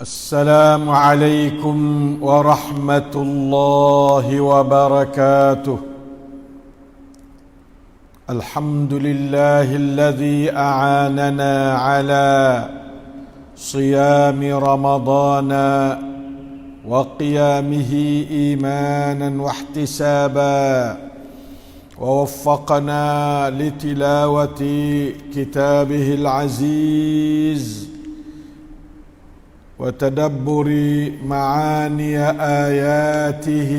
السلام عليكم ورحمة الله وبركاته. الحمد لله الذي أعاننا على صيام رمضان وقيامه إيمانا واحتسابا، ووفقنا لتلاوة كتابه العزيز وتدبر معاني آياته.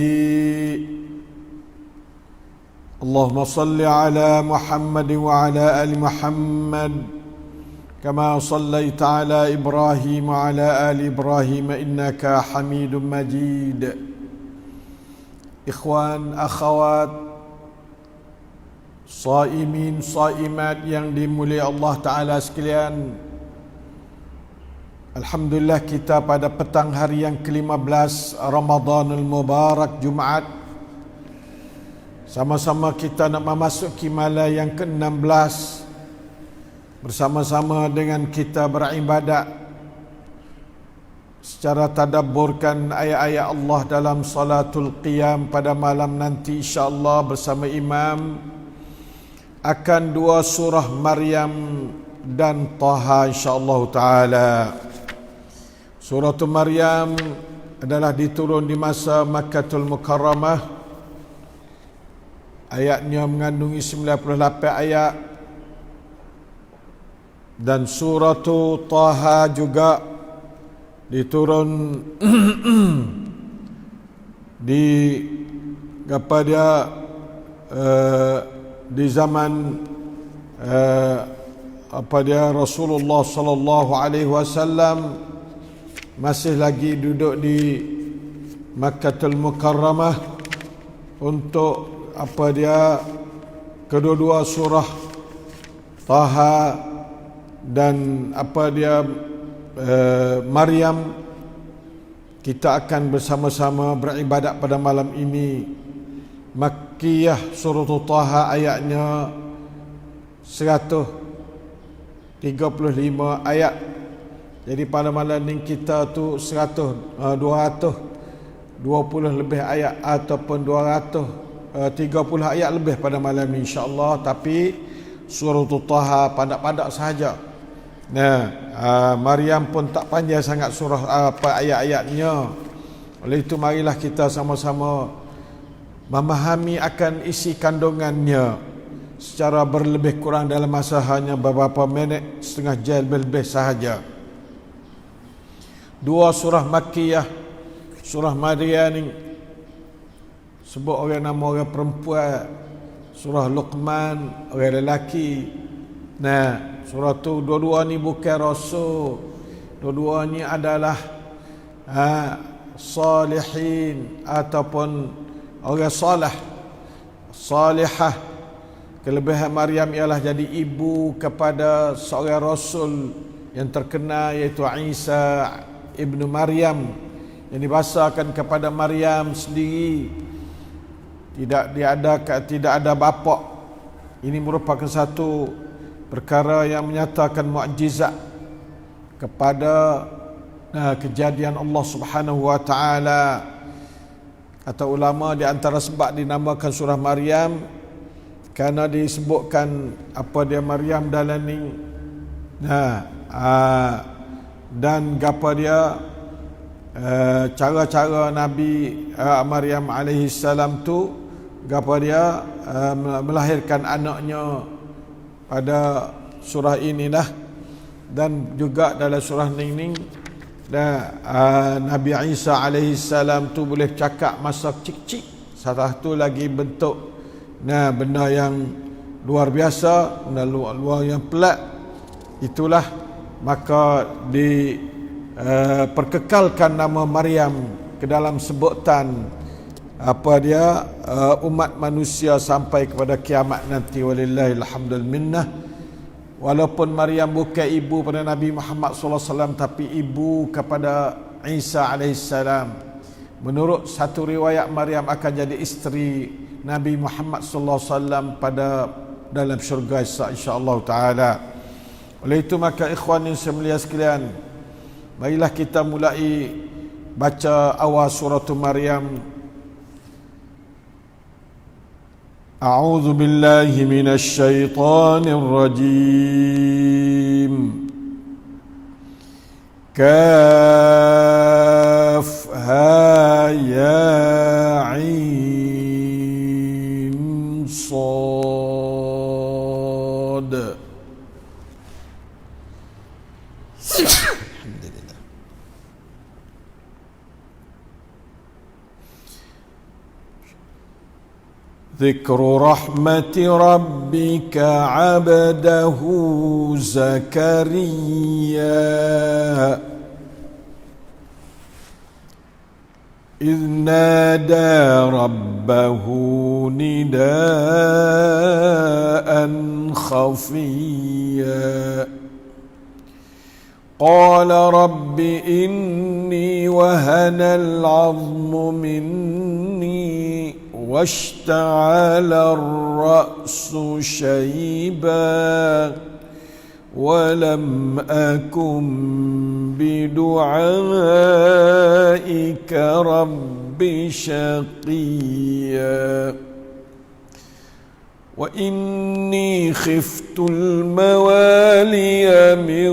اللهم صل على محمد وعلى آل محمد كما صليت على إبراهيم وعلى آل إبراهيم إنك حميد مجيد. Ikhwan, akhwat, saimin, saimat yang dimuliakan Allah Ta'ala sekalian, alhamdulillah kita pada petang hari yang ke-15 Ramadanul Mubarak, Jumaat, sama-sama kita nak memasuki malam yang ke-16, bersama-sama dengan kita beribadat secara tadabburkan ayat-ayat Allah dalam salatul qiyam pada malam nanti insya-Allah bersama imam akan dua surah Maryam dan Taha insya-Allah taala. Surah Maryam adalah diturun di masa Makkatul Mukarramah. Ayatnya mengandungi 98 ayat. Dan surah Taha juga diturun di di zaman Rasulullah sallallahu alaihi wasallam masih lagi duduk di Makkatul Mukarramah untuk kedua-dua surah Taha dan Maryam. Kita akan bersama-sama beribadat pada malam ini. Makkiyah surah Taha ayatnya 135 ayat. Jadi pada malam ini kita tu 220 lebih ayat ataupun 230 ayat lebih pada malam ini insya-Allah, tapi surah Taha padak-padak sahaja. Maryam pun tak panjang sangat surah ayat-ayatnya. Oleh itu marilah kita sama-sama memahami akan isi kandungannya secara berlebih kurang dalam masa hanya beberapa minit, setengah jam lebih sahaja. Dua surah Makkiyah, surah Maryam ni sebut orang nama orang perempuan, surah Luqman orang lelaki. Surah tu dua-dua ni bukan rasul, dua-dua ni adalah salihin ataupun orang salihah. Kelebihan Maryam ialah jadi ibu kepada seorang rasul yang terkenal, iaitu Isa ibnu Maryam, yang dibahasakan kepada Maryam sendiri tidak ada bapa. Ini merupakan satu perkara yang menyatakan mukjizat kepada kejadian Allah Subhanahu wa taala. Kata ulama di antara sebab dinamakan surah Maryam kerana disebutkan Maryam dalam ni dan cara-cara Nabi Maryam alaihi salam tu melahirkan anaknya pada surah inilah. Dan juga dalam surah Ning Nabi Isa alaihi salam tu boleh cakap masa kecil-kecil. Satu lagi bentuk benda yang luar biasa, benda luar yang pelik. Itulah maka perkekalkan nama Maryam ke dalam sebutan umat manusia sampai kepada kiamat nanti. Walillahil hamdul minnah. Walaupun Maryam bukan ibu pada Nabi Muhammad sallallahu alaihi wasallam, tapi ibu kepada Isa alaihi salam. Menurut satu riwayat Maryam akan jadi isteri Nabi Muhammad sallallahu alaihi wasallam pada dalam syurga insya-Allah taala. Oleh itu maka ikhwan yang semulia sekalian, Marilah kita mulai baca awal surah Maryam. A'udzu billahi minasy syaithanir rajim. Kaf ha ya 'ain sad. Alhamdulillah. ذكر رحمة ربك عبده زكريا إذ نادى ربه نداء خفيا قال رب إني وهن العظم مني واشتعل الرأس شيبا ولم أكن بدعائك رب شقيا وإني خفت الموالي من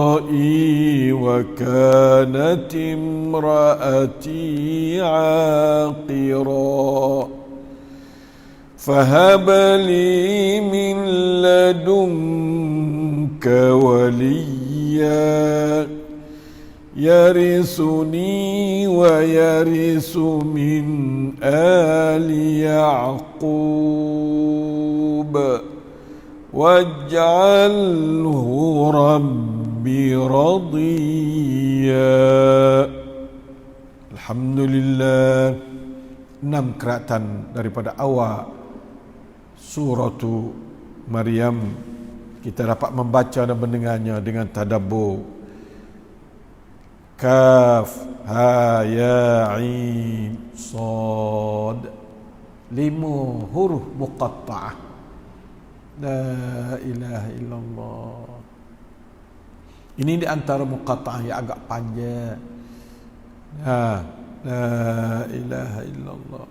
ورائي وكانت امرأتي عاقرا فهب لي من لدنك وليا يرثني ويرث من آل يعقوب واجعله ربي رضيا. Alhamdulillah, 6 keratan daripada awal surah Maryam kita dapat membaca dan mendengarnya dengan tadabbur. Kaf ha ya 'ain sad, 5 huruf muqatta'ah. La ilaha illallah. Ini di antara muqatta'ah yang agak panjang. La ilaha illallah.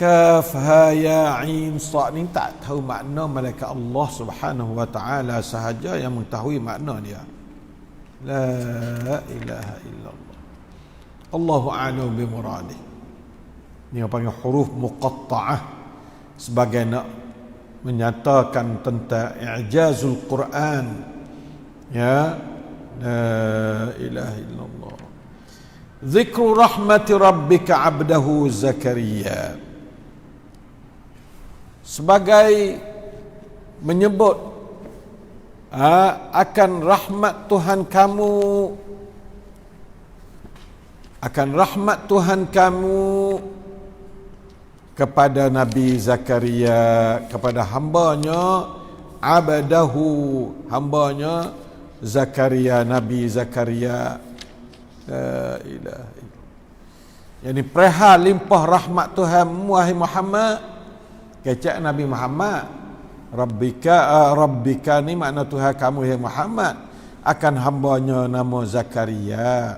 Kaf ha ya 'ain sad ni tak tahu makna, malaikat Allah Subhanahu wa taala sahaja yang mengetahui makna dia. La ilaha illallah. Allahu a'lam bi muradih. Ini yang panggil huruf muqatta'ah sebagai nak menyatakan tentang i'jazul Quran. Ya, la ilaha illallah. Zikru rahmati rabbika 'abdahu Zakaria, sebagai menyebut akan rahmat Tuhan kamu, akan rahmat Tuhan kamu kepada Nabi Zakaria, kepada hambanya, abadahu, hambanya Zakaria, Nabi Zakaria. La ilaha illallah. Yani perihal limpah rahmat Tuhan wahai Muhammad, kecak Nabi Muhammad. Rabbika ni makna Tuhan kamu ya Muhammad, akan hambanya nama Zakaria.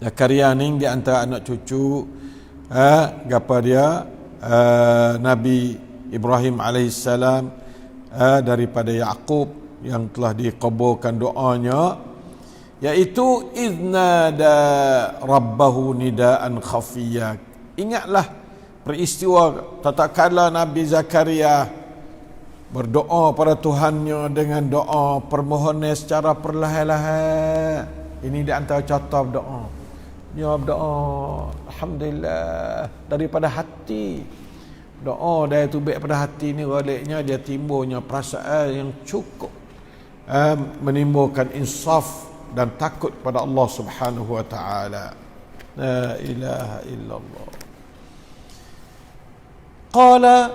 Zakaria ni di antara anak cucu gapa dia Nabi Ibrahim alaihissalam, daripada Yaqub yang telah dikabulkan doanya, iaitu iznada rabbahu nidaan khafiyya. Ingatlah peristiwa tatkala Nabi Zakaria berdoa pada Tuhannya dengan doa permohonan secara perlahan-lahan. Ini di antara contoh doa. Dia berdoa alhamdulillah daripada hati. Doa dia tu baik pada hati ni, baliknya dia timbulnya perasaan yang cukup menimbulkan insaf dan takut pada Allah Subhanahu wa taala. La ilaha illallah. Qala,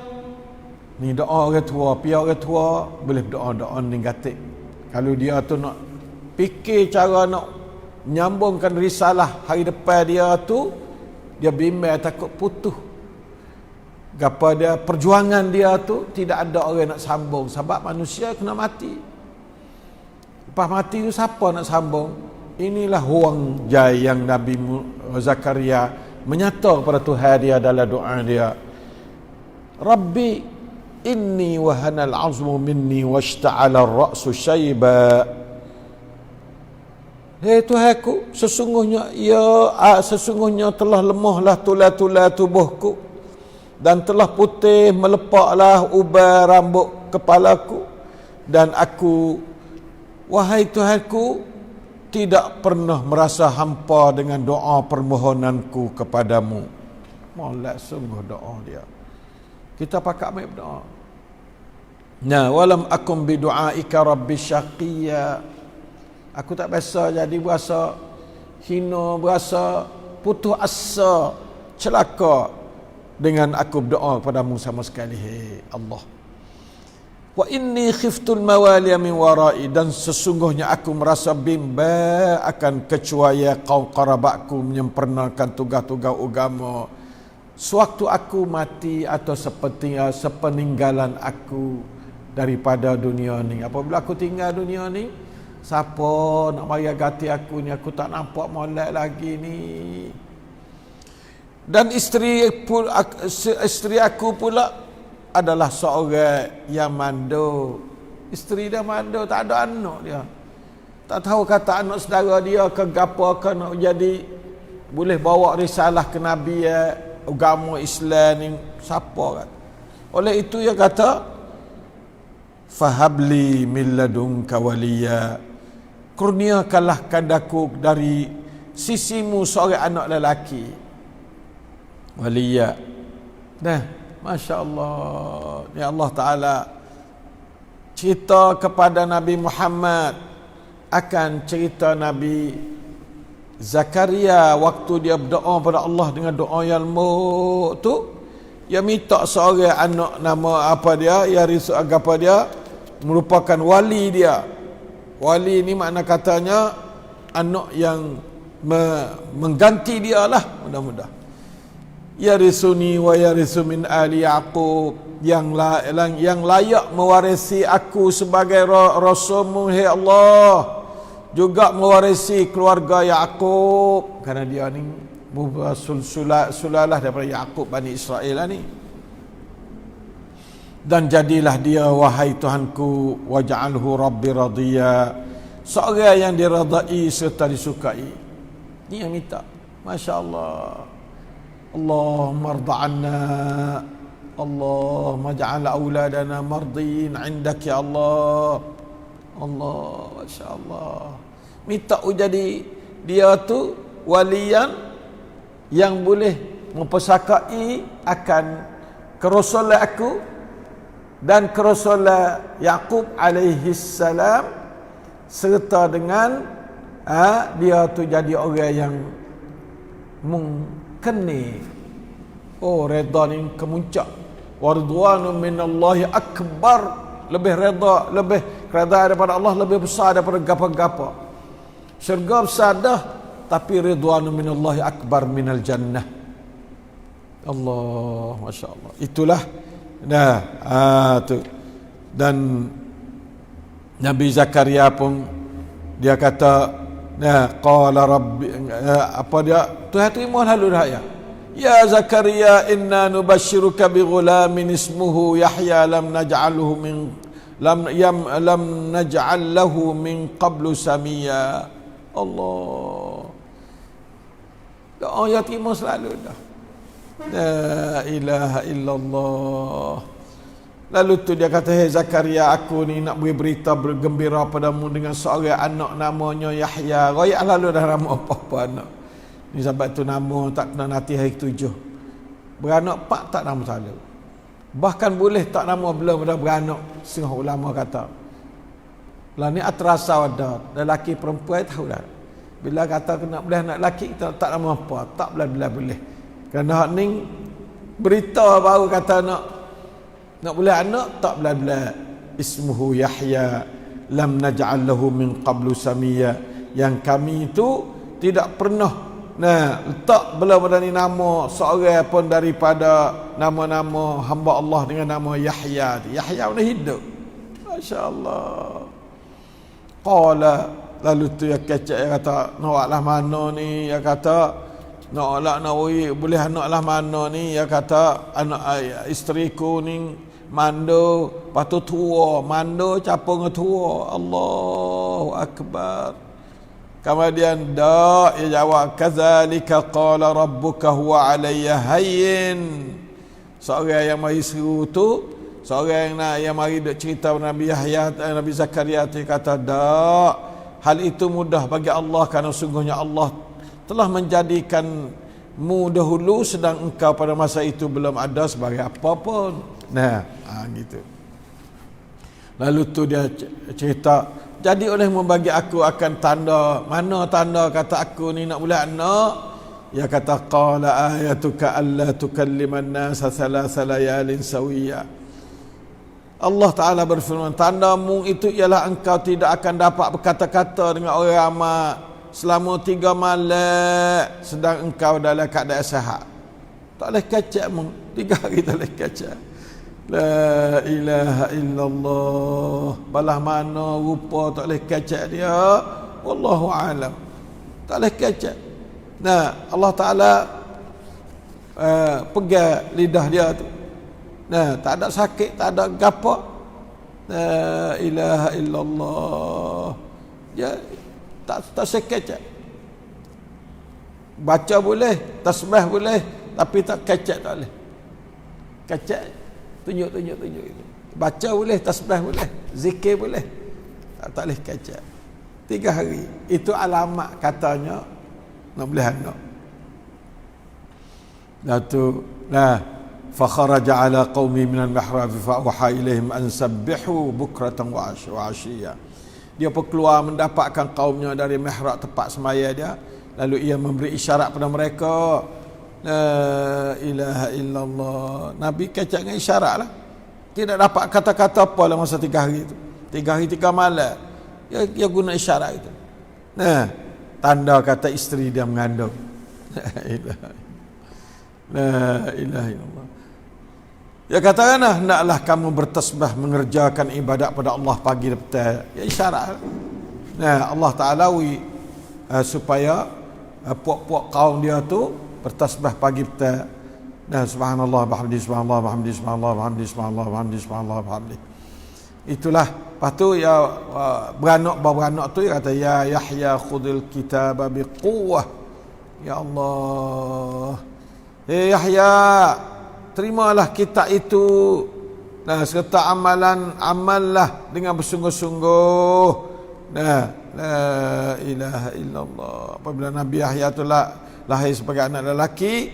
ni doa orang tua, pihak orang tua boleh doa-doa negatif. Kalau dia tu nak fikir cara nak menyambungkan risalah hari depan dia tu, dia bimbang takut putus. Gapa dia perjuangan dia tu tidak ada orang nak sambung sebab manusia kena mati. Lepas mati tu siapa nak sambung? Inilah huang jai yang Nabi Zakaria menyata kepada Tuhan dia dalam doa dia. Rabbi inni wahanal azmu minni washta'ala ar-ra'su syaiba. Hei Tuhanku, sesungguhnya telah lemahlah tulang-tulang tubuhku dan telah putih melepaklah uban rambut kepalaku, dan aku, wahai Tuhanku, tidak pernah merasa hampa dengan doa permohonanku kepadamu. Molek sungguh doa dia. Kita pakat ambil doa. Nah, walam akum bi du'aika rabbi syaqiyya. Aku tak biasa jadi berasa hina, berasa putus asa, celaka dengan aku berdoa kepadamu sama sekali. Hei Allah. Wa inni khiftul mawaliya min warai, dan sesungguhnya aku merasa bimbang akan kecuali kaum kerabatku menyempurnakan tugas-tugas agama sewaktu aku mati atau sepeninggalan aku daripada dunia ni. Apabila aku tinggal dunia ni, siapa nak bayar ganti aku ni? Aku tak nampak molek lagi ni. Dan isteri aku pula adalah seorang yang mandul. Isteri dia mandul, tak ada anak dia. Tak tahu kata anak saudara dia ke gapo ke nak jadi boleh bawa risalah ke Nabi agama Islam ni, siapa kan? Oleh itu dia kata, fahabli min ladunka waliya, kurniakanlah kadaku dari sisimu seorang anak lelaki. Waliya. Nah, Masya Allah. Ya Allah Ta'ala cerita kepada Nabi Muhammad akan cerita Nabi Zakaria waktu dia berdoa pada Allah dengan doa yang lembut tu. Dia minta seorang anak, nama apa dia, Yarisu apa dia, merupakan wali dia. Wali ni makna katanya anak yang mengganti dia lah, mudah-mudahan. Yarisuni wa yarisu min ali Yaqub, yang layak mewarisi aku sebagai rasulmu, hai Allah, juga mewarisi keluarga Yaqub, kerana dia ni sulalah daripada Yaqub Bani Israel lah ni. Dan jadilah dia, wahai Tuhanku, waj'alhu rabbi radhiya, seorang yang diradai serta disukai. Ni yang minta. Masya Allah. Allahumma arda'anna, Allahumma ja'al auladana mardiin indak ya Allah. Allah, Masya Allah. Minta jadi dia tu walian yang boleh mempersakai akan kerasulan aku dan kerasulan Yaqub alaihi salam, serta dengan dia tu jadi orang yang mengkeni. Oh, redha ni kemuncak. Waridwanu minallahi akbar, lebih redha, lebih redha daripada Allah, lebih besar daripada gapa-gapa. Syurga besar dah, tapi ridwanu minallahi akbar minal jannah. Allah, Masya Allah. Itulah tu. Dan Nabi Zakaria pun dia kata, qala rabbi, apa dia, Tuhan terima lalu dah ya. Ya Zakaria, inna nubashiruka bi ghulamin ismuhu Yahya lam naj'al lahu min qablu samia. Allah. Doa yang terima selalu dah. La ilaha illallah. Lalu tu dia kata, hei Zakaria, aku ni nak beri berita bergembira padamu dengan seorang anak namanya Yahya. Royak lalu dah nama apa-apa anak. Ni sebab tu nama tak kena nanti hari 7. Beranak 4 tak nama selalu. Bahkan boleh tak nama belum dah beranak. Setengah ulama kata. Lah ni atrasa ada. Lelaki perempuan tahu dah. Bila kata kena boleh anak lelaki, kita tak nama apa. Tak boleh. Kerana hak ni berita baru kata nak boleh anak, tak boleh. Ismuhu Yahya lam naj'al lahu min qablu samia, yang kami itu tidak pernah Nah, letak bela-bela ni nama seorang pun daripada nama-nama hamba Allah dengan nama Yahya. Yahya mana hidup. Masya-Allah. Qala, lalu tu yang kecek yang kata, naklah mana ni? Yang kata, naklah boleh naklah mana ni? Yang kata, anak isteriku ni mando, patu tua, mando capung tua. Allahu Akbar. Kemudian dia jawab, kadzalika qala rabbuka huwa alayya hayyin. Seorang yang mari seru tu, seorang yang mari duk cerita Nabi Yahya, Nabi Zakaria tu kata, dak, hal itu mudah bagi Allah kerana sungguhnya Allah telah menjadikanmu dahulu sedang engkau pada masa itu belum ada sebagai apa pun. Nah, gitu. Lalu tu dia cerita, jadi oleh membagi aku akan tanda. Mana tanda kata aku ni nak boleh anak? Ya kata, qala ayatuka alla tukalliman nasa thalatha layalin sawiya. Allah Ta'ala berfirman, tandamu itu ialah engkau tidak akan dapat berkata-kata dengan orang ramai selama 3 malam sedang engkau dalam keadaan sihat. Tak boleh kacak mu, 3 hari tak boleh kacak. La ilaha illallah. Balah mana rupa tak boleh kacak dia, wallahu alam. Tak boleh kacak. Nah, Allah Ta'ala pegang lidah dia tu. Nah, tak ada sakit, tak ada gapak. La ilaha illallah. Ya, tak sekacak. Baca boleh, tasbih boleh, tapi tak kacak tak boleh. Kacak tunjuk itu. Baca boleh, tasbih boleh, zikir boleh, tak boleh kacak. 3 hari. Itu alamat katanya nak boleh anak. Datu nah fa kharaja ala qaumi min al-mihrab fa awha ilaihim an sabbihu bukratan wa ashiya. Dia pun keluar mendapatkan kaumnya dari mihrab tempat semaya dia, lalu ia memberi isyarat pada mereka. La ilaha illallah. Nabi kacak dengan isyarat lah. Tidak dapat kata-kata apa dalam masa 3 hari itu. 3 hari 3 malam. Dia guna isyarat itu. Nah, tanda kata isteri dia mengandung. La ilaha illallah. Dia katakanlah, hendaklah kamu bertasbih mengerjakan ibadat pada Allah pagi dan petang. Ya isyarat. Nah, Allah Ta'ala supaya puak-puak kaum dia tu bertasbih pagi petang. Nah, subhanallah bihamdi, subhanallah bihamdi, subhanallah bihamdi, subhanallah bihamdi, subhanallah bihamdi. Itulah. Lepas tu ya beranak tu dia kata, ya Yahya khudil kitaba biquwwah. Ya Allah. Yahya, terimalah kitab itu. Nah, serta amallah dengan bersungguh-sungguh. Nah, la ilaha illallah. Apabila Nabi Yahya tu lahir sebagai anak lelaki,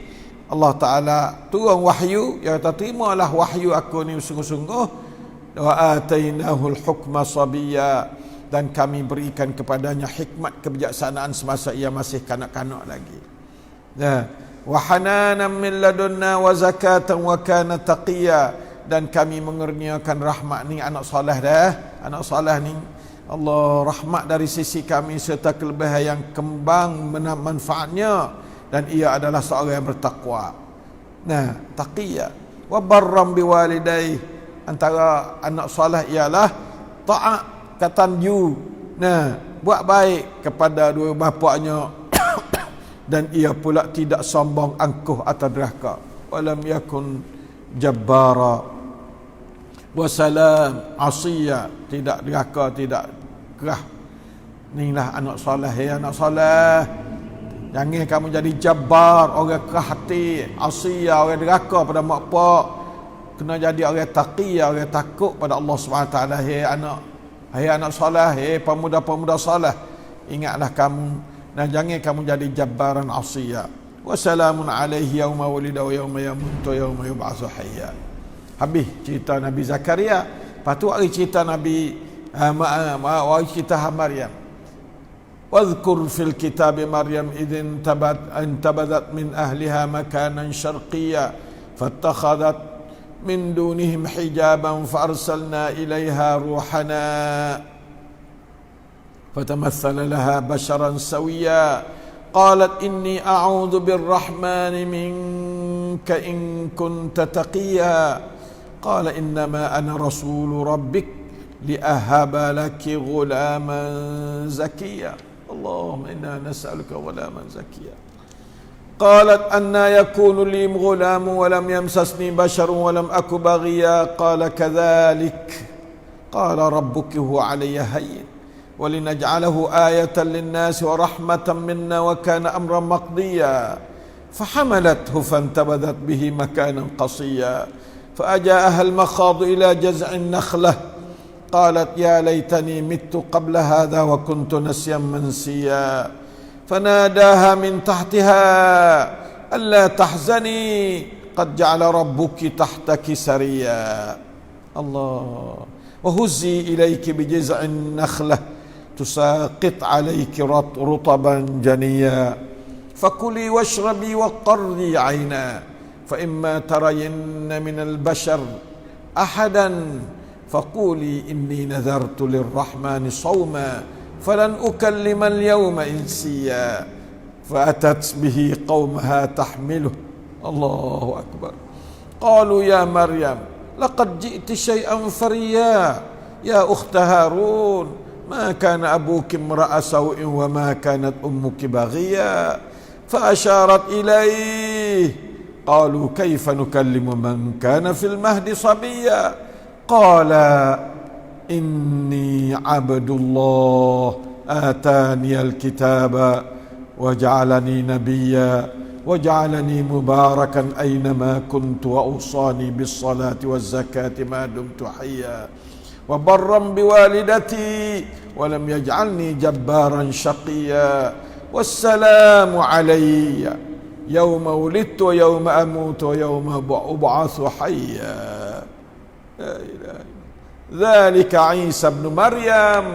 Allah Ta'ala turun wahyu. Dia kata, terimalah wahyu aku ni sungguh-sungguh. Wa atainahu al-hukma sabiyya, dan kami berikan kepadanya hikmat kebijaksanaan semasa ia masih kanak-kanak lagi. Wa hananan min ladunna wa zakatan wa kana taqiyya, dan kami mengurniakan rahmat ni anak soleh dah. Anak soleh ni Allah rahmat dari sisi kami serta kelebihan yang kembang manfaatnya, dan ia adalah seorang yang bertakwa. Nah, taqiyya. Wa barram biwalidayhi, antara anak soleh ialah taat, katanju. Nah, buat baik kepada dua bapaknya dan ia pula tidak sombong, angkuh atau derhaka. Walam yakun jabbara wa salam asiya, tidak derhaka, tidak kerah. Inilah anak soleh. Ya anak soleh, jangan kamu jadi jabbar, orang kerah hati, asiya, orang derhaka pada mak pak. Kena jadi orang taqiyya, orang takut pada Allah SWT. Hai anak soleh, hai pemuda-pemuda soleh, ingatlah kamu, dan jangan kamu jadi jabbaran asiya. Wassalamun alaihi yawma wulida wa yawma yamutu wa yawma yub'atsu hayya. Habis cerita Nabi Zakaria. Lepas tu hari cerita Nabi cerita Maryam. Wadhkur fil kitab Maryam idhin tabadat min ahliha makanan syarqiyya fattakhadhat min dunihim hijaban فأرسلنا إليها روحنا فتمثل لها بشرا سويا qalat inni a'udzu birrahmani minka in kunta taqiyya qala innama ana rasulu rabbik liahaba laki ghulaman zakiyya Allahumma inna nas'aluka ghulaman zakiyya qalat anna yakunu li ghulamun wa lam yamsasni basharun wa lam aku baghiya qala kadhalik qala rabbuki huwa alayya hayyin ولنجعله آية للناس ورحمة منا وكان أمرا مقضيا فحملته فانتبذت به مكانا قصيا فأجاءها المخاض إلى جذع النخلة قالت يا ليتني مت قبل هذا وكنت نسيا منسيا فناداها من تحتها ألا تحزني قد جعل ربك تحتك سريا الله وهزي إليك بجذع النخلة تساقط عليك رطبا جنيا فكلي واشربي وقري عينا فإما ترين من البشر أحدا فقولي إني نذرت للرحمن صوما فلن أكلم اليوم إنسيا فأتت به قومها تحمله الله أكبر قالوا يا مريم لقد جئت شيئا فريا يا أخت هارون ما كان أبوك امرأ سوء وما كانت أمك بغيا فأشارت إليه قالوا كيف نكلم من كان في المهد صبيا قال إني عبد الله آتاني الكتاب وجعلني نبيا وجعلني مباركا أينما كنت وأوصاني بالصلاة والزكاة ما دمت حيا وبرا بوالدتي ولم يجعلني جبارا شقيا والسلام علي يوم ولدت ويوم أموت ويوم أبعث حيا لا إله إلا ذلك عيسى ابن مريم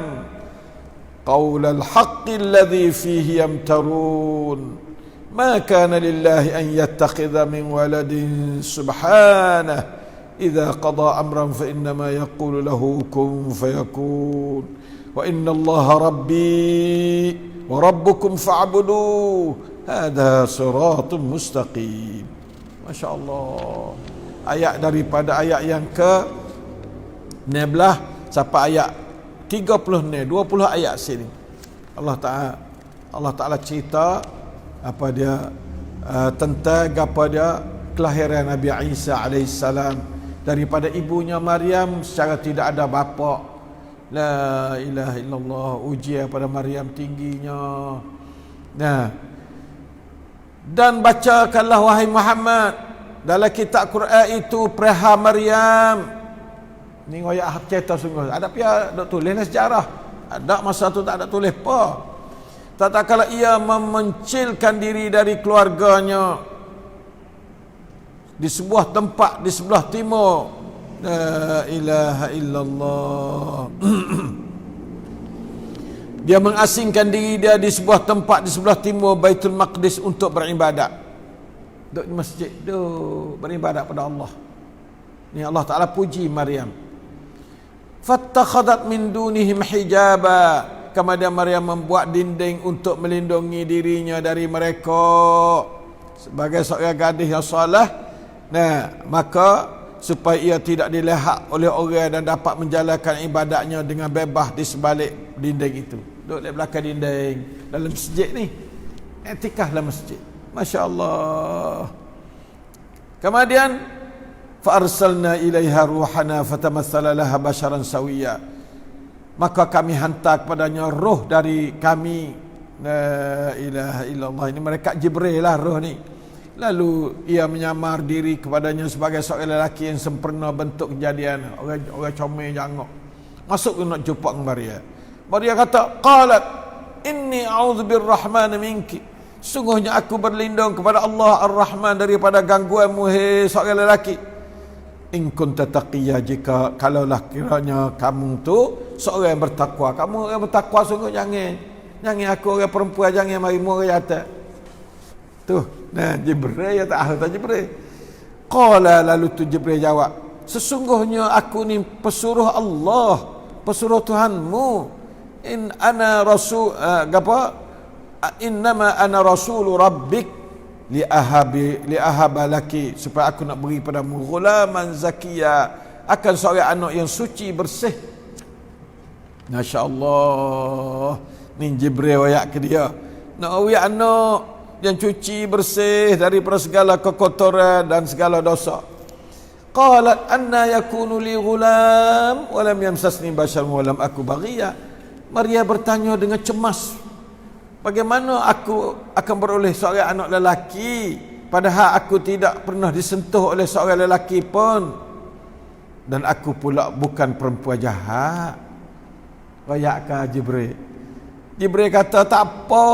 قول الحق الذي فيه يمترون ما كان لله أن يتخذ من ولد سبحانه إذا قضى أمرا فإنما يقول له كن فيكون وإن الله ربي وربكم فاعبدوه هذا صراط مستقيم. Masya Allah. Ayat daripada ayat yang ke 16 sampai ayat 30 ni, 20 ayat sini. Allah Taala cerita apa dia tentang apa dia kelahiran Nabi Isa alaihissalam daripada ibunya Maryam secara tidak ada bapa. La ilaha illallah, ujian pada Maryam tingginya. Nah, dan bacakanlah wahai Muhammad dalam kitab Quran itu perihal Maryam. Ni ayat cerita sungguh. Ada pia dok tulis sejarah. Ada masa tu tak ada tulis apa. Tatkala ia memencilkan diri dari keluarganya di sebuah tempat di sebelah timur. La ilaha illallah. Dia mengasingkan diri dia di sebuah tempat di sebelah timur Baitul Maqdis untuk beribadat. Duduk di masjid, duduk beribadat pada Allah. Ni Allah Ta'ala puji Maryam. Fattakhadat min dunihim hijaba. Kemudian Maryam membuat dinding untuk melindungi dirinya dari mereka. Sebagai seorang gadis yang soleh, nah, maka supaya ia tidak dilihat oleh orang dan dapat menjalankan ibadatnya dengan bebas di sebalik dinding itu. Duduk di belakang dinding dalam masjid ni. I'tikaf dalam masjid. Masya Allah. Kemudian fa arsalna ilaiha ruhana fatamassala laha basharan sawiya. Maka kami hantar kepadanya roh dari kami. La ilaha illallah. Ini mereka Jibril lah roh ni. Lalu ia menyamar diri kepadanya sebagai seorang lelaki yang sempurna bentuk kejadian. Orang comel jangok. Masuk nak jumpa dengan Maria. Maria kata, qalat inni a'udzu birrahmani minki. Sungguhnya aku berlindung kepada Allah Ar-Rahman daripada gangguanmu, hai seorang lelaki. In kunta taqiyya, jika kalaulah kiranya kamu tu seorang yang bertakwa. Kamu orang bertakwa sungguh jangan aku orang perempuan jangan mari orang atas. Tu, nah Jibril ya tak tahu Jibril. Qala, lalu tu Jibril jawab, sesungguhnya aku ni pesuruh Allah, pesuruh Tuhanmu. In ana rasul apa? innama ana rasulu rabbik li ahaba laki, supaya aku nak beri padamu ghulaman zakiya, akan seorang anak yang suci bersih. Masya Allah, ni Jibril wayak ke dia, nak beri anak yang cuci bersih daripada segala kekotoran dan segala dosa. Qalat anna yakunu li ghulam wa lam yamsasni bashar wa lam aku baghiya. Maria bertanya dengan cemas, bagaimana aku akan beroleh seorang anak lelaki padahal aku tidak pernah disentuh oleh seorang lelaki pun, dan aku pula bukan perempuan jahat. Rayakkah Jibril? Jibril kata tak apa.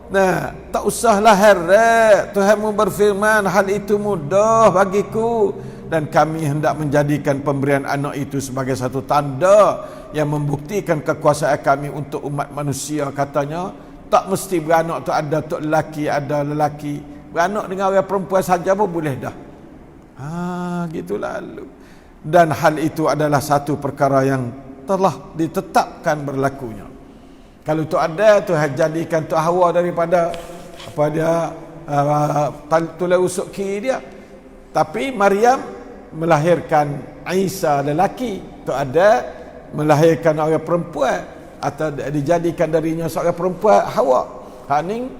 Nah, tak usahlah heret. Tuhanmu berfirman, hal itu mudah bagiku, dan kami hendak menjadikan pemberian anak itu sebagai satu tanda yang membuktikan kekuasaan kami untuk umat manusia. Katanya tak mesti beranak tu ada tok lelaki, ada lelaki. Beranak dengan orang perempuan saja pun boleh dah. Gitu lalu. Dan hal itu adalah satu perkara yang telah ditetapkan berlakunya. Kalau tu ada, tu jadikan tu Hawa daripada apa dia tulang rusuk kiri dia. Tapi Maryam melahirkan Isa lelaki, tu ada melahirkan orang perempuan atau dijadikan darinya seorang perempuan Hawa. Hak ni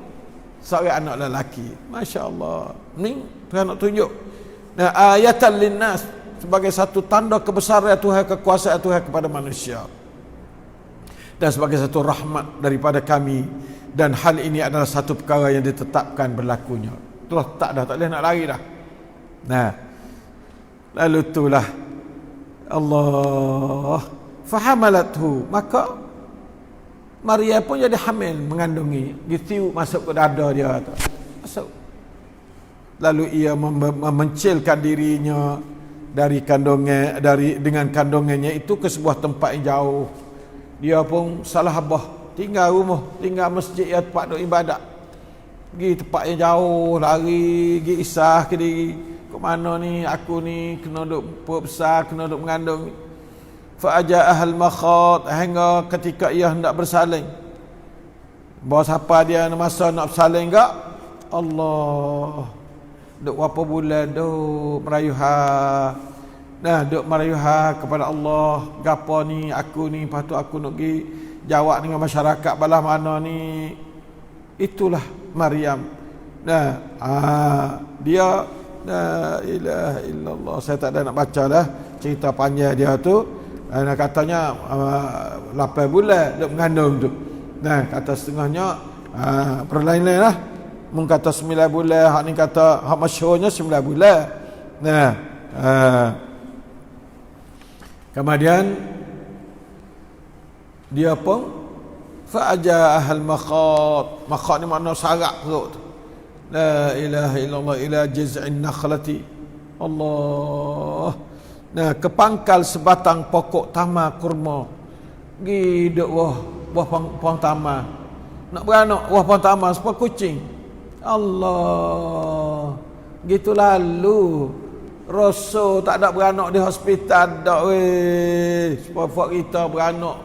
seorang anak lelaki. Masya-Allah. Ni Tuhan nak tunjuk. Nah, ayatan linnas, sebagai satu tanda kebesaran Tuhan, kekuasaan Tuhan kepada manusia, dan sebagai satu rahmat daripada kami. Dan hal ini adalah satu perkara yang ditetapkan berlakunya. Itulah tak boleh nak lari dah. Nah, lalu itulah Allah fahamalathu, maka Maria pun jadi hamil, mengandungi, ditiup masuk ke dada dia tu. Masuk. Lalu ia memencilkan dirinya dari kandungan, dengan kandungannya itu ke sebuah tempat yang jauh. Dia pun salah abah, tinggal rumah, tinggal masjid yang tempat duk ibadat. Pergi tempat yang jauh, lari, pergi isah ke diri. Ke mana ni, aku ni kena duk perut besar, kena duk mengandung. Fa aja'ahal makhat, hingga ketika ia hendak bersalin. Bawa siapa dia masa nak bersalin enggak? Allah. Duk berapa bulan duk merayuha. Nah, duk merayuha kepada Allah, gapo ni aku ni, lepas tu aku nak pergi jawab dengan masyarakat belah mana ni. Itulah Maryam. Nah, dia la ilaha illallah. Saya tak ada nak baca dah cerita panjang dia tu. Katanya 8 bulan duk mengandung tu. Nah, kata setengahnya berlain-lain lah. Mung kata 9 bulan, hak ni kata hak masyhurnya 9 bulan. Nah, kemudian dia pun fa'aja'ahal makhat. Makhat ni makna sarak perut tu. La ilaha illallah ila jiz'in nakhlati. Allah. Nah, ke pangkal sebatang pokok tama kurma. Gi duk buah pohon tama. Nak beranak buah pohon tama sepuluh kucing. Allah. Gitu lalu. Rasul tak ada beranak di hospital dak weh. Sepuluh kita beranak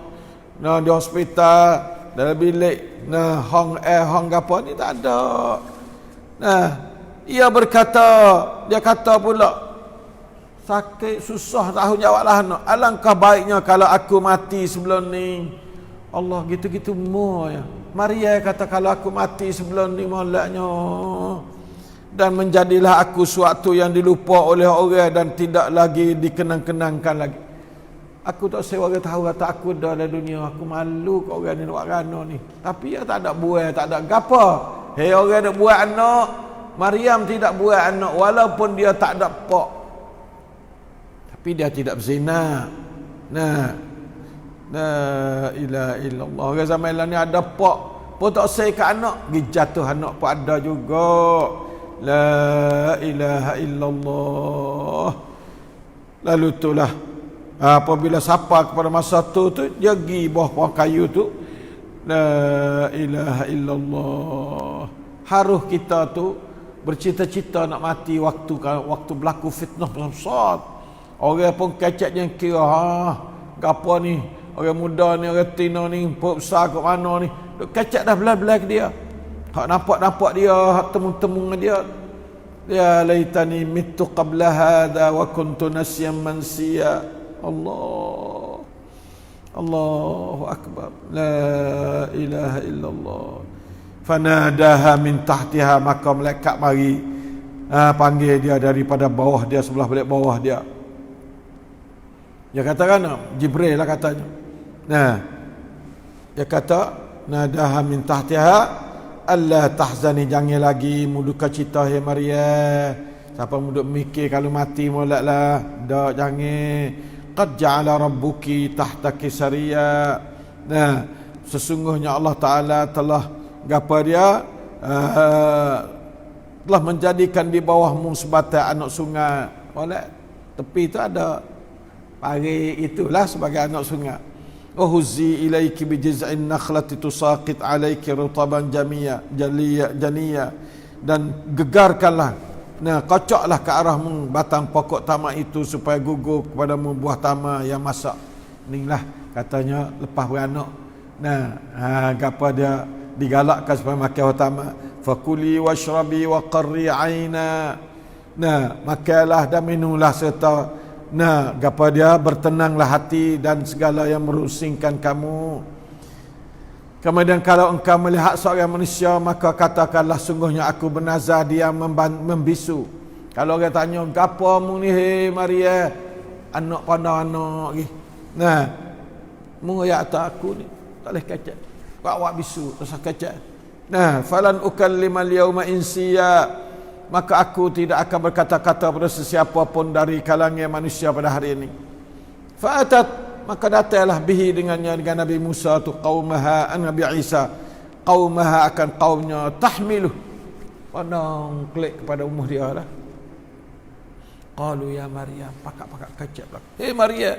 nah di hospital dalam bilik, nah hong gapo ni tak ada. Nah, ia berkata, dia kata pula, sakit susah tanggungjawablah anak. Alangkah baiknya kalau aku mati sebelum ni. Allah, gitu-gitu mu ya. Maria kata kalau aku mati sebelum ni moleknya, dan menjadilah aku suatu yang dilupa oleh orang dan tidak lagi dikenang-kenangkan lagi. Aku tak sewa orang tahu kata aku dah dalam dunia, aku malu kat orang ni nak buat rana ni. Tapi dia tak ada buah, tak ada gapo. Hei orang nak buat anak, Maryam tidak buat anak walaupun dia tak ada pak. Tapi dia tidak berzina. Nah, la ilaha illallah. Orang zaman ni ada pak pun tak say ke anak, pergi jatuh anak pun ada juga. La ilaha illallah. Lalu itulah apabila sapa kepada masa tu dia pergi bawah pohon kayu tu. La ilaha illallah. Harus kita tu bercita-cita nak mati waktu berlaku fitnah besar. Orang pun kecek yang kira gapo ni orang muda ni, orang tino ni, pok besar kat mana ni, duk kacak dah belah-belah ke dia. Hak nampak-nampak dia, hak temu-temu dengan dia. Ya laitani mittu qabla hadha wa kuntu nasyan mansiya. Allah. Allahu akbar. La ilaha illallah. Fanadaha min tahtiha, maka malaikat mari panggil dia daripada bawah dia, sebelah balik bawah dia. Dia katakan, Jibril lah katanya. Nah, dia kata, nadaha min tahtiha alla tahzani, jangan lagi muduka cita hai Maria. Siapa muduk mikir kalau mati molek lah, dak jangan. Qad ja'ala rabbuki tahtaki sariya. Nah, sesungguhnya Allah Taala telah gapa dia telah menjadikan di bawahmu sebatai anak sungai. Oleh tepi tu ada pari, itulah sebagai anak sungai. Wa huzzi ilaiki bi jiz'in nakhlati tusaqit alaiki rutaban janiya, dan gegarkanlah, nah kocoklah ke arahmu batang pokok tamak itu supaya gugur kepadamu buah tamak yang masak. Inilah katanya lepas beranak. Nah, gapo dia digalakkan supaya makan buah tamak. Fakuli washrabi wa qarri aina. Nah, makanlah dan minumlah serta gapo dia bertenanglah hati dan segala yang merusingkan kamu. Kemudian kalau engkau melihat seorang manusia, maka katakanlah sungguhnya aku bernazar dia membisu. Kalau orang tanya, gapo mu ni hei Maria? Anak pandang anak lagi. Nah, mu ya atas aku ni tak boleh kacak. Awak bisu terus kacak. Nah, falan ukallimal yauma insiya, maka aku tidak akan berkata-kata pada sesiapa pun dari kalangan manusia pada hari ini. Fa'atat, maka datanglah bihi dengan Nabi Musa tu qaumaha, Nabi Isa qaumaha akan kaumnya, tahmilu, pandang klik kepada umur dia lah. Qalu ya Maryam, pakak-pakak kacak belaka. Hei Maria,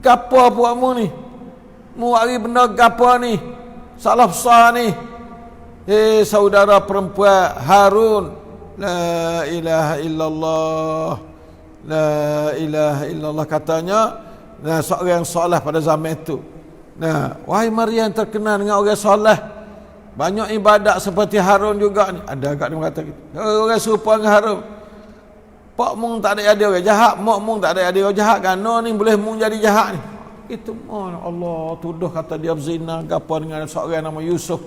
gapo buatmu ni? Mu hari benda gapo ni? Salah besar ni. Hei saudara perempuan Harun, la ilaha illallah, la ilaha illallah, katanya seorang yang soleh pada zaman itu. Nah, wahai Maryam terkenal dengan orang soleh, banyak ibadat seperti Harun juga ni. Ada agak dia kata gitu. Orang serupa dengan Harun. Pak mung tak ada orang jahat, mak mung tak ada orang jahat, kan no ni boleh mung jadi jahat ni. Itu Allah tuduh kata dia berzina gapo dengan seorang nama Yusuf.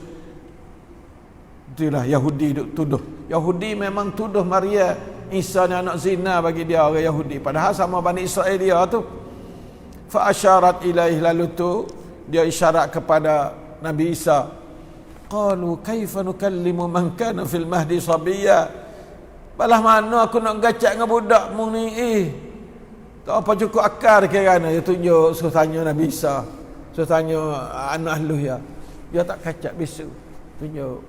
Itulah Yahudi tuduh. Yahudi memang tuduh Maria Isa ni anak zina bagi dia, orang Yahudi. Padahal sama Bani Israel dia tu. Fa asyarat ilaih, lalu tu dia isyarat kepada Nabi Isa. Qalu kaifa nukallimu man kana fil mahdi sabiyya. Balah mana aku nak gacak dengan budak mu ni? Tak apa cukup akar kirana. Dia tunjuk, suruh tanya Nabi Isa, suruh tanya anak lu ya. Dia tak kacak bisu. Tunjuk.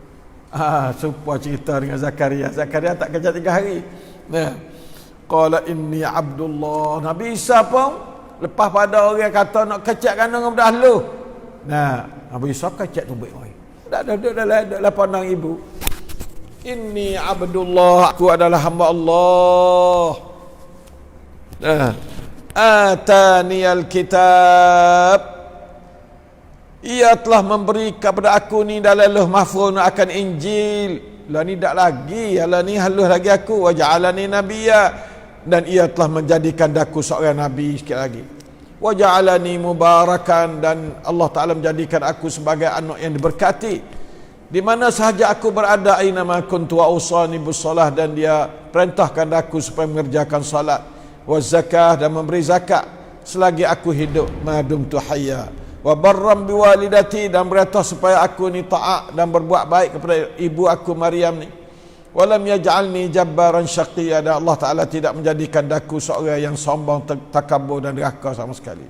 Serupa cerita dengan Zakaria. Zakaria tak kacak 3 hari. Nah, qala inni Abdullah. Nabi Isa pun lepas pada orang kata nak kacak kandang dengan budak lu. Nah, Nabi Isa kacak tu baik oi. Dah dalam pandang ibu. Inni Abdullah, aku adalah hamba Allah. Nah, ataniyal kitab, ia telah memberi kepada aku ni dalam Lauh Mahfuz akan Injil. Lah ni tak lagi, lah ni halus lagi aku, wa ja'alani nabiyya, dan ia telah menjadikan aku seorang nabi sikit lagi. Wa ja'alani mubarakan, dan Allah Taala menjadikan aku sebagai anak yang diberkati. Di mana sahaja aku berada, aina ma kuntu wa usani bis-shalah, dan dia perintahkan aku supaya mengerjakan salat, wa zakah, dan memberi zakat selagi aku hidup, madum tu hayya, wa barram biwalidati, dan berintah supaya aku ni taat dan berbuat baik kepada ibu aku Maryam ni. Walam yaj'alni jabbaran syaqiyya, dan Allah Taala tidak menjadikan aku seorang yang sombong, takabur dan derhaka sama sekali.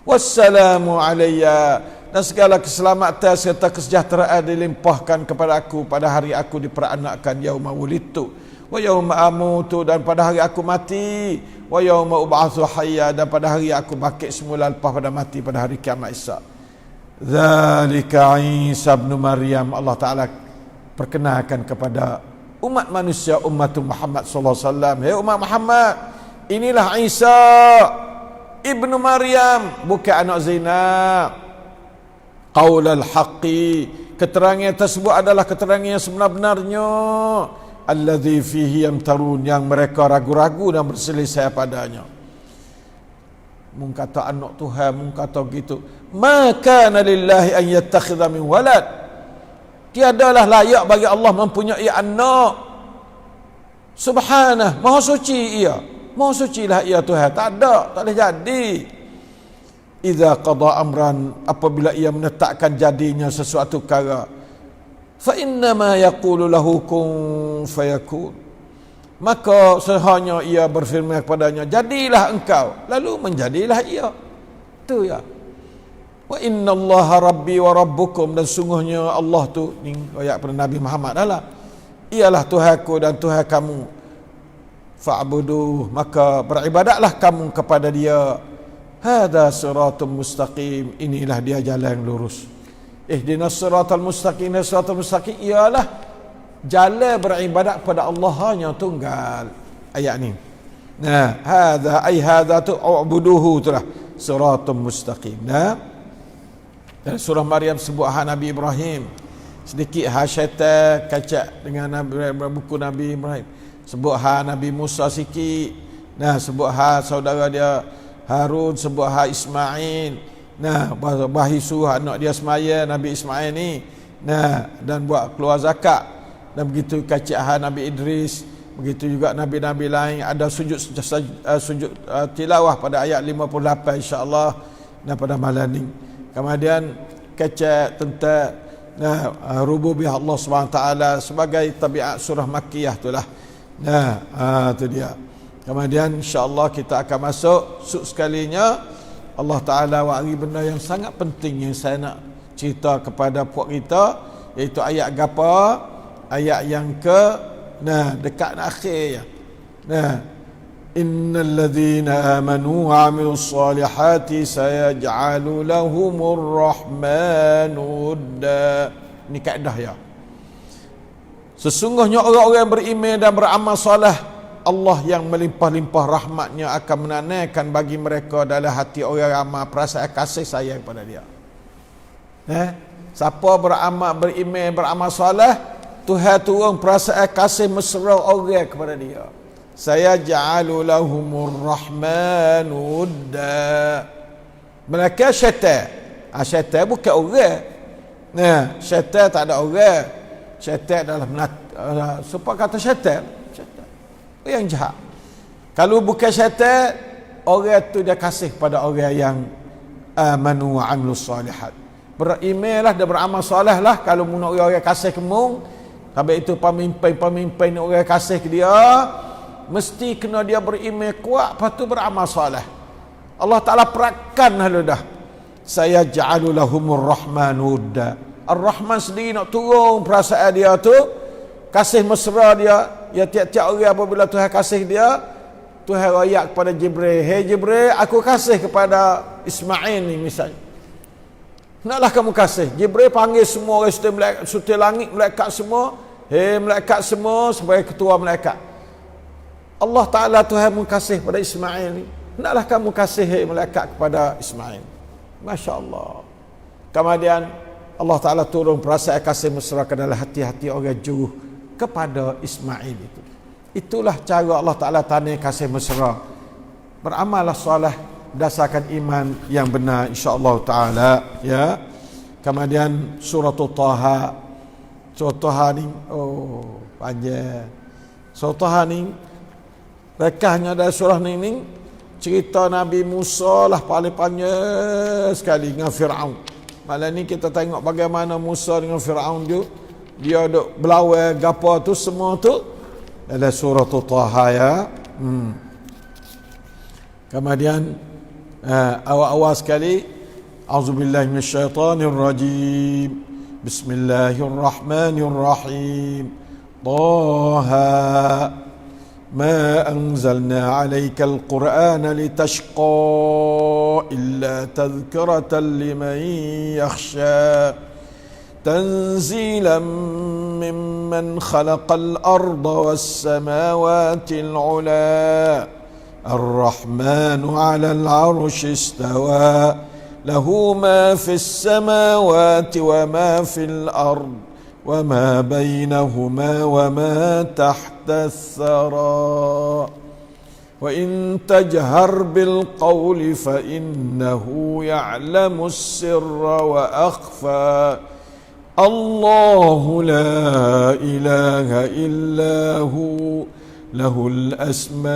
Wassalamu alayya, dan segala keselamatan serta kesejahteraan dilimpahkan kepada aku pada hari aku diperanakkan, yauma wulidtu wa yauma amutu, dan pada hari aku mati, wa yauma ub'atsu hayya, dan pada hari aku bangkit semula lepas pada mati pada hari kiamat Isa. Zalika Isa bin Maryam. Allah Taala perkenalkan kepada umat manusia, umat Muhammad sallallahu alaihi wasallam, hei umat Muhammad, inilah Isa ibnu Maryam, bukan anak zina. Qaulal haqqi, keterangan tersebut adalah keterangan yang sebenar-benarnya. Alladzi fihi yamtarun, yang mereka ragu-ragu dan berselisih padanya. Mung kata anak Tuhan, mung kata gitu. Maka lillahi an yattakhidha min walad, tiadalah layak bagi Allah mempunyai anak. Subhanah, maha suci ia, maha sucilah ia Tuhan, tak boleh jadi. Idza qada amran, apabila ia menetapkan jadinya sesuatu perkara, fa inna ma yaqulu lahu kun fayakun, maka sehanya ia berfirman kepadanya, jadilah engkau, lalu menjadilah ia. Tu ya. Wa inna Allaha rabbi wa rabbukum, dan sungguhnya Allah tu, ni ayat pada Nabi Muhammad adalah, ialah Tuhanku dan Tuhan kamu. Fa'buduh, maka beribadatlah kamu kepada dia. Hada siratum mustaqim, inilah dia jalan yang lurus. Ihdinas siratal mustaqim, siratal mustaqim ialah jalan beribadat kepada Allah hanya tunggal. Ayat ni. Nah, hada tu ubuduhu itulah siratum mustaqim. Nah, dan surah Maryam sebut hak Nabi Ibrahim. Sedikit hak syaitan kacak dengan buku Nabi Ibrahim. Sebut hak Nabi Musa sikit. Nah, sebut hak saudara dia Harun, sebut hak Ismail. Nah, bahisu anak dia semaya Nabi Ismail ni. Nah, dan buat keluar zakat. Dan begitu kacik hak Nabi Idris. Begitu juga nabi-nabi lain. Ada sujud tilawah pada ayat 58 insya-Allah. Nah, pada malam ni. Kemudian kacik tentang rububiyah Allah SWT sebagai tabiat surah Makkiyah itulah. Nah, itu dia. Kemudian insya-Allah kita akan masuk sekalinya Allah Ta'ala wari benda yang sangat penting yang saya nak cerita kepada puak kita, iaitu ayat gapa? Ayat yang dekat nak akhir ya. Nah, innal ladzina amanu wa 'amilus solihati sayaj'alu lahumur rahmanu wudda. Ini kaedah ya. Sesungguhnya orang-orang yang beriman dan beramal soleh, Allah yang melimpah-limpah rahmatnya akan menanamkan bagi mereka dalam hati orang ramai perasaan kasih sayang kepada dia. Siapa beriman, beramal soleh, Tuhan turun perasaan kasih mesra orang kepada dia. Saya ja'alu lahumur rahman wudda. Mereka syaitan. Syaitan bukan orang. Syaitan tak ada orang. Syaitan adalah supaya kata syaitan yang jahat. Kalau bukan syaitan, orang tu dia kasih pada orang yang amanu wa 'amilus solihat. Berimanlah dan beramal soleh lah. Kalau nak orang kasih kemung, habis itu pemimpin orang kasih ke dia, mesti kena dia beriman kuat, lepas tu beramal soleh. Allah Ta'ala perakan lalu dah. Saya ja'alu lahumur rahman wudda. Ar-Rahman sendiri nak turun perasaan dia tu, kasih mesra dia. Ya, tiap-tiap orang apabila Tuhan kasih dia, Tuhan rayak kepada Jibril, hey Jibril, aku kasih kepada Ismail ni misalnya. Naklah kamu kasih. Jibril panggil semua orang sutil langit, malaikat semua, hey malaikat semua sebagai ketua malaikat. Allah Ta'ala Tuhan kasih pada Ismail ni, naklah kamu kasih hey malaikat kepada Ismail. Masya Allah. Kemudian Allah Ta'ala turun perasaan kasih mesra ke dalam hati-hati orang jauh kepada Ismail itu. Itulah cara Allah Ta'ala tanya kasih mesra. Beramallah soleh berdasarkan iman yang benar insya-Allah Ta'ala ya. Kemudian surah Taha. Surah Taha ni panjang. Surah Taha ni rekahnya dari surah ni cerita Nabi Musa lah paling panjang sekali dengan Fir'aun. Malam ni kita tengok bagaimana Musa dengan Fir'aun dia duk belawai gapo tu semua tu dalam surah Taha ya. Kemudian awal-awal sekali, auzubillahi minasyaitonir rajim. Bismillahirrahmanirrahim. Taha ma anzalna 'alaikal qur'ana litashqa illa tadhkiratan liman yakhsha. تنزيلا ممن خلق الأرض والسماوات العلا الرحمن على العرش استوى له ما في السماوات وما في الأرض وما بينهما وما تحت الثرى وإن تجهر بالقول فإنه يعلم السر وأخفى الله لا إله إلا هو له الأسماء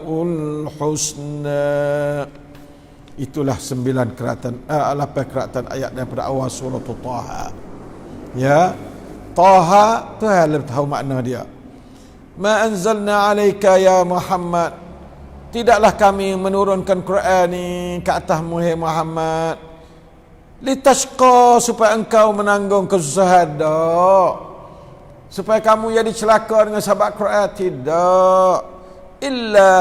الحسنى. Itulah 9 keratan 8 keratan ayat daripada awal surah Taha. Ya, Taha tu harus tahu makna dia. Ma anzalna alaika ya Muhammad, tidaklah kami menurunkan Quran ni ke atasmu hai Muhammad litashqa, supaya engkau menanggung kesusahan, tak, supaya kamu jadi celaka dengan sahabat Quran, tidak, illa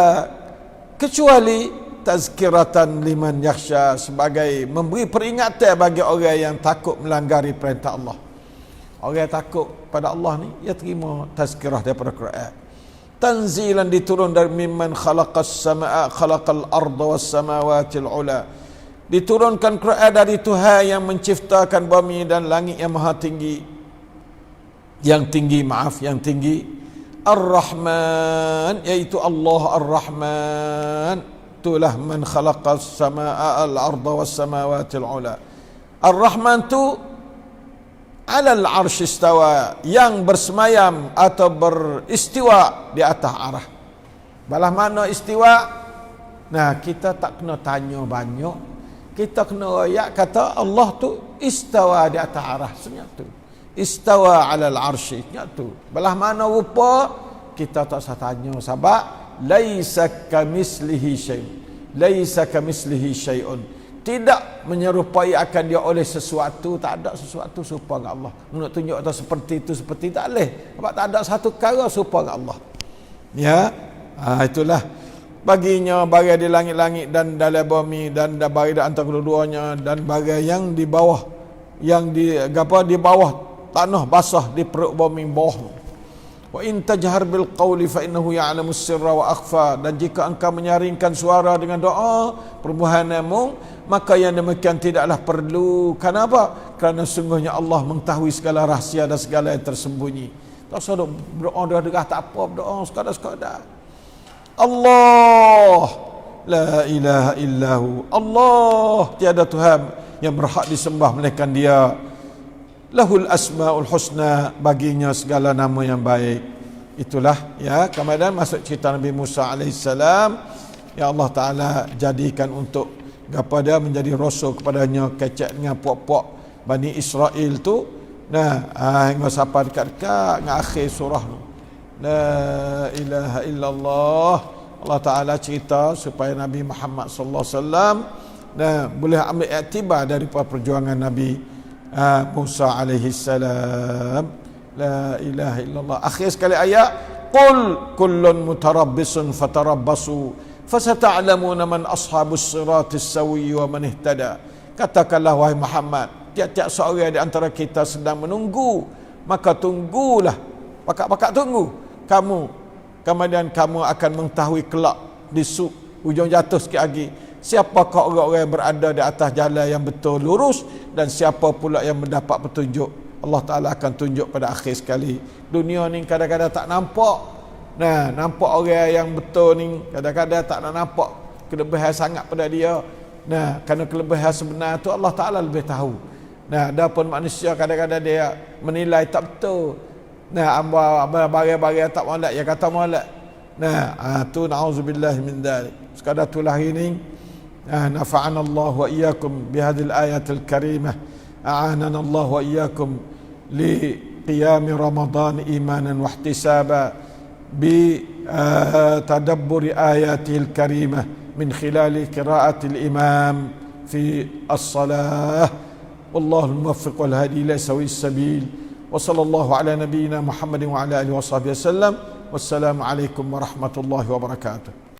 kecuali tazkiratan liman yakhsha, sebagai memberi peringatan bagi orang yang takut melanggar perintah Allah. Orang yang takut pada Allah ni, dia terima tazkirah daripada Quran. Tanzilan, diturun dari mimman khalaqal arda was samawati al-ula, diturunkan Quran dari Tuhan yang menciptakan bumi dan langit yang maha tinggi, yang tinggi Ar-Rahman, iaitu Allah Ar-Rahman. Itulah man khalaqas samaa al-arda was samawati al-ula. Ar-Rahman tu alal arsy istawa, yang bersemayam atau beristiwa di atas arah. Balah mana istiwa? Nah, kita tak kena tanya banyak. Kita kena ayat kata Allah tu istawa di atas arah, senyap tu. Istawa alal arsy, senyap tu. Balah mana rupa? Kita tak usah tanya, sebab laisa kamislihi syai'un. Laisa kamislihi syai'un. Tidak menyerupai akan dia oleh sesuatu. Tak ada sesuatu serupa dengan Allah. Nak tunjuk atau seperti itu, seperti tak boleh. Sebab tak ada satu perkara serupa dengan Allah. Ya, itulah. Baginya bagai di langit-langit dan dalam bumi, dan bagai di antara kedua-duanya, dan bagai yang di bawah, yang di bawah tanah basah, di perut bumi bawah. Wa in tajhar bil qawli fa innahu ya'lamu sirra wa akhfa, dan jika engkau menyaringkan suara dengan doa permohonanmu, maka yang demikian tidaklah perlu. Kenapa? Kerana sungguhnya Allah mengetahui segala rahsia dan segala yang tersembunyi. Tak usah berdoa derah tak apa, berdoa sekadar-sekadar. Allah la ilaha illahu, Allah tiada Tuhan yang berhak disembah melainkan Dia. Lahul asmaul husna, baginya segala nama yang baik. Itulah ya, kemudian masuk cerita Nabi Musa alaihissalam, ya Allah Taala jadikan untuk kepada menjadi rasul kepadanya, kecek dengan puak-puak Bani Israel tu. Nah, hingga sampai dekat-dekat dengan akhir surah tu. La ilaha illallah. Allah Taala cerita supaya Nabi Muhammad sallallahu alaihi wasallam boleh ambil iktibar daripada perjuangan Nabi Musa alaihi salam. La ilaha illallah. Akhir sekali ayat, qul kullun mutarabbisun fatarabbasu fasata'lamuna man ashabus siratis sawi wa man ihtada. Katakanlah wahai Muhammad, tiap-tiap seorang di antara kita sedang menunggu, maka tunggulah, pakak-pakak tunggu kamu, kemudian kamu akan mengetahui kelak di ujung jatuh sikit lagi, siapakah orang-orang yang berada di atas jalan yang betul lurus, dan siapa pula yang mendapat petunjuk. Allah Ta'ala akan tunjuk pada akhir sekali. Dunia ni kadang-kadang tak nampak. Nah, nampak orang yang betul ni kadang-kadang tak nak nampak kelebihan sangat pada dia. Nah, kerana kelebihan sebenar tu Allah Ta'ala lebih tahu. Nah, adapun manusia kadang-kadang dia menilai tak betul. Nah, barang-barang tak molek, dia kata molek. Nah, tu na'udzubillah min dzalik. Sekadar itulah ini. نفعنا الله وإياكم بهذه الآية الكريمة. أعاننا الله وإياكم لقيام رمضان إيمانا واحتسابا بتدبر آياته الكريمة من خلال قراءة الإمام في الصلاة. والله الموفق والهادي إلى سوي السبيل. وصلى الله على نبينا محمد وعلى آله وصحبه وسلم. والسلام عليكم ورحمة الله وبركاته.